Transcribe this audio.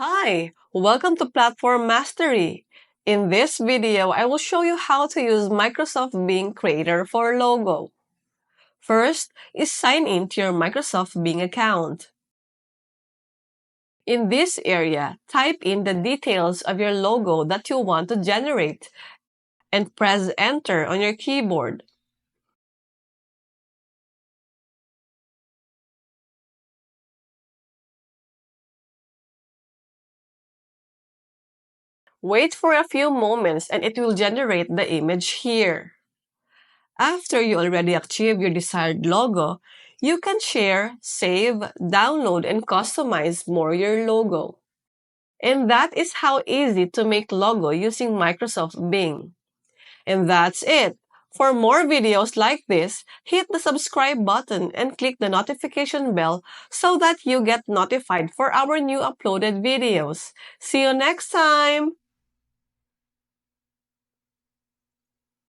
Hi, welcome to Platform Mastery. In this video, I will show you how to use Microsoft Bing Creator for logo. First is sign in to your Microsoft Bing account. In this area, type in the details of your logo that you want to generate and press Enter on your keyboard. Wait for a few moments and it will generate the image here. After you already achieve your desired logo, you can share, save, download, and customize more your logo. And that is how easy to make logo using Microsoft Bing. And that's it. For more videos like this, hit the subscribe button and click the notification bell so that you get notified for our new uploaded videos. See you next time!